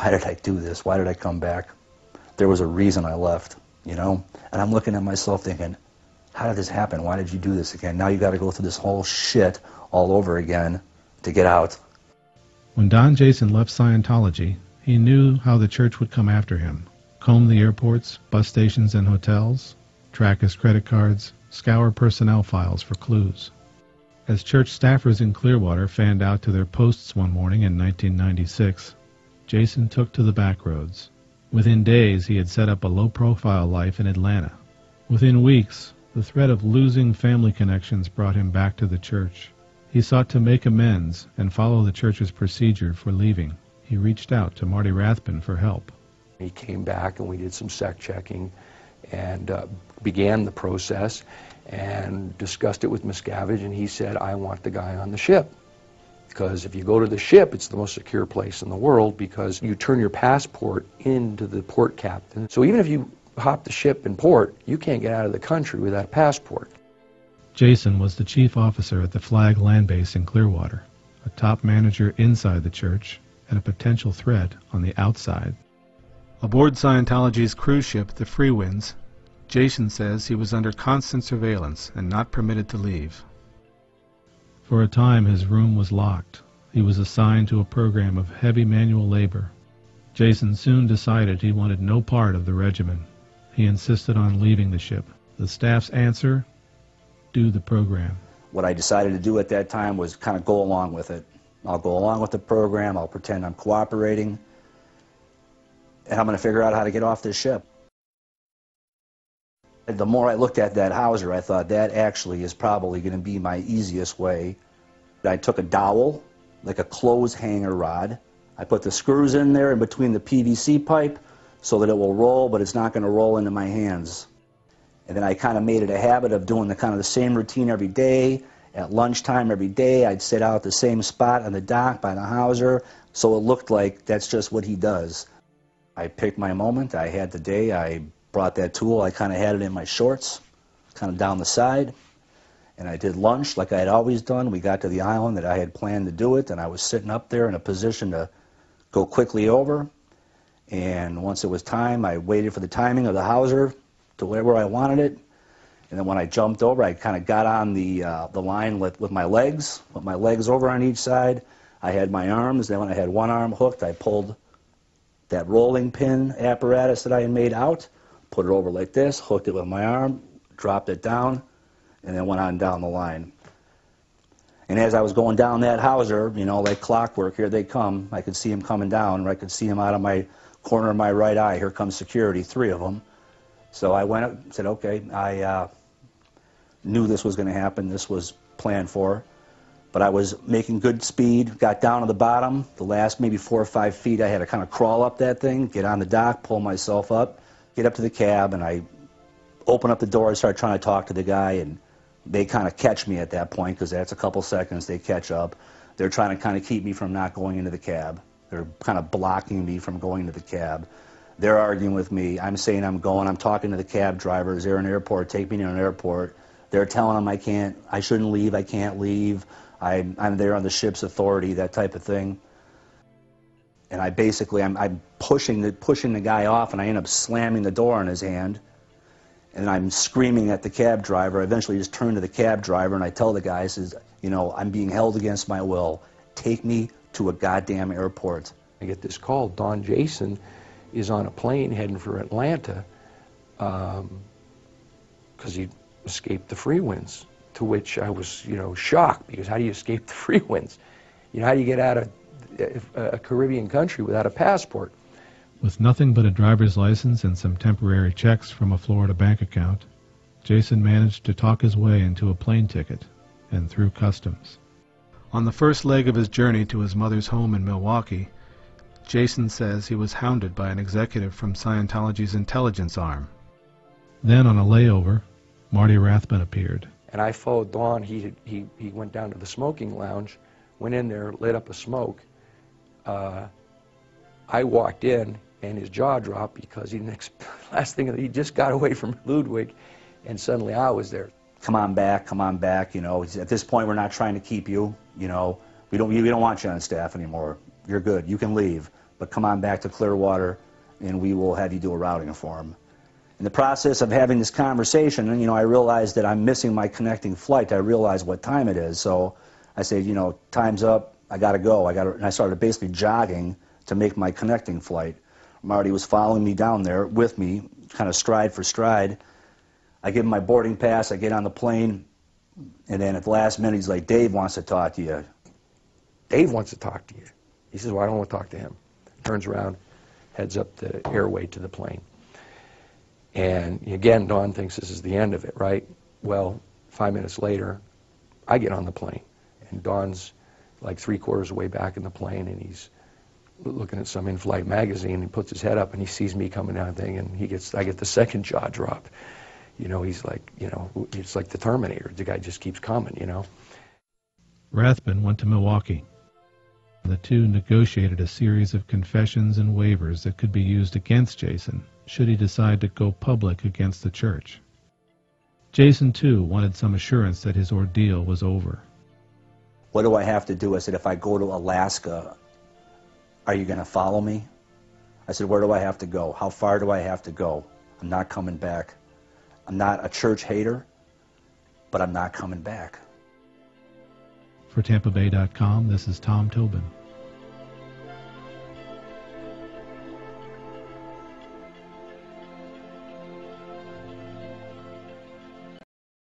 why did I do this? Why did I come back? There was a reason I left, you know? And I'm looking at myself thinking, how did this happen? Why did you do this again? Now you got to go through this whole shit all over again to get out. When Don Jason left Scientology, he knew how the church would come after him. Comb the airports, bus stations, and hotels, track his credit cards, scour personnel files for clues. As church staffers in Clearwater fanned out to their posts one morning in 1996, Jason took to the back roads. Within days, he had set up a low-profile life in Atlanta. Within weeks, the threat of losing family connections brought him back to the church. He sought to make amends and follow the church's procedure for leaving. He reached out to Marty Rathbun for help. He came back and we did some sec checking and began the process and discussed it with Miscavige, and he said, I want the guy on the ship. Because if you go to the ship, it's the most secure place in the world because you turn your passport into the port captain. So even if you hop the ship in port, you can't get out of the country without a passport. Jason was the chief officer at the Flag Land Base in Clearwater, a top manager inside the church and a potential threat on the outside. Aboard Scientology's cruise ship, the Freewinds, Jason says he was under constant surveillance and not permitted to leave. For a time, his room was locked. He was assigned to a program of heavy manual labor. Jason soon decided he wanted no part of the regimen. He insisted on leaving the ship. The staff's answer? Do the program. What I decided to do at that time was kind of go along with it. I'll go along with the program, I'll pretend I'm cooperating, and I'm going to figure out how to get off this ship. The more I looked at that houser, I thought that actually is probably going to be my easiest way. I took a dowel, like a clothes hanger rod. I put the screws in there in between the PVC pipe so that it will roll, but it's not going to roll into my hands. And then I kind of made it a habit of doing the same routine every day. At lunchtime every day, I'd sit out at the same spot on the dock by the houser, so it looked like that's just what he does. I picked my moment. I had the day. I brought that tool. I kind of had it in my shorts, kind of down the side. And I did lunch like I had always done. We got to the island that I had planned to do it, and I was sitting up there in a position to go quickly over. And once it was time, I waited for the timing of the hauser to where I wanted it. And then when I jumped over, I kind of got on the line with my legs over on each side. I had my arms. Then when I had one arm hooked, I pulled that rolling pin apparatus that I had made out, put it over like this, hooked it with my arm, dropped it down, and then went on down the line. And as I was going down that hauser, you know, like clockwork, here they come. I could see them coming down, or I could see them out of my corner of my right eye. Here comes security, 3 of them. So I went up and said, okay, I knew this was going to happen. This was planned for. But I was making good speed, got down to the bottom. The last maybe 4 or 5 feet, I had to kind of crawl up that thing, get on the dock, pull myself up, get up to the cab, and I open up the door and start trying to talk to the guy, and they kind of catch me at that point, because that's a couple seconds, they catch up. They're trying to kind of keep me from not going into the cab. They're kind of blocking me from going to the cab. They're arguing with me. I'm saying I'm going. I'm talking to the cab drivers. They're in an airport. Take me to an airport. They're telling them I shouldn't leave. I can't leave. I'm there on the ship's authority, that type of thing. And I basically, I'm pushing the guy off, and I end up slamming the door in his hand. And I'm screaming at the cab driver. I eventually just turn to the cab driver, and I tell the guy, I says, you know, I'm being held against my will. Take me to a goddamn airport. I get this call. Don Jason is on a plane heading for Atlanta because he escaped the Freewinds, to which I was, you know, shocked, because how do you escape the Freewinds? You know, how do you get out of a Caribbean country without a passport? With nothing but a driver's license and some temporary checks from a Florida bank account, Jason managed to talk his way into a plane ticket and through customs. On the first leg of his journey to his mother's home in Milwaukee, Jason says he was hounded by an executive from Scientology's intelligence arm. Then on a layover, Marty Rathbun appeared. And I followed Don. He went down to the smoking lounge, went in there, lit up a smoke. I walked in, and his jaw dropped, because he didn't last thing, he just got away from Ludwig, and suddenly I was there. Come on back, you know. At this point, we're not trying to keep you, you know. We don't want you on staff anymore. You're good. You can leave. But but come on back to Clearwater and we will have you do a routing form. In the process of having this conversation, you know, I realized that I'm missing my connecting flight. I realized what time it is, so I said, you know, time's up, I gotta go. And I started basically jogging to make my connecting flight. Marty was following me down there with me, kind of stride for stride. I give him my boarding pass, I get on the plane, and then at the last minute he's like, Dave wants to talk to you. Dave wants to talk to you. He says, well, I don't want to talk to him. Turns around, heads up the airway to the plane. And again, Don thinks this is the end of it, right? Well, 5 minutes later, I get on the plane, and Don's like 3/4 of the way back in the plane, and he's looking at some in-flight magazine. He puts his head up, and he sees me coming down the thing, and I get the second jaw drop. You know, he's like, you know, it's like the Terminator. The guy just keeps coming, you know. Rathbun went to Milwaukee. The two negotiated a series of confessions and waivers that could be used against Jason should he decide to go public against the church. Jason, too, wanted some assurance that his ordeal was over. What do I have to do? I said, if I go to Alaska, are you going to follow me? I said, where do I have to go? How far do I have to go? I'm not coming back. I'm not a church hater, but I'm not coming back. For TampaBay.com, this is Tom Tobin.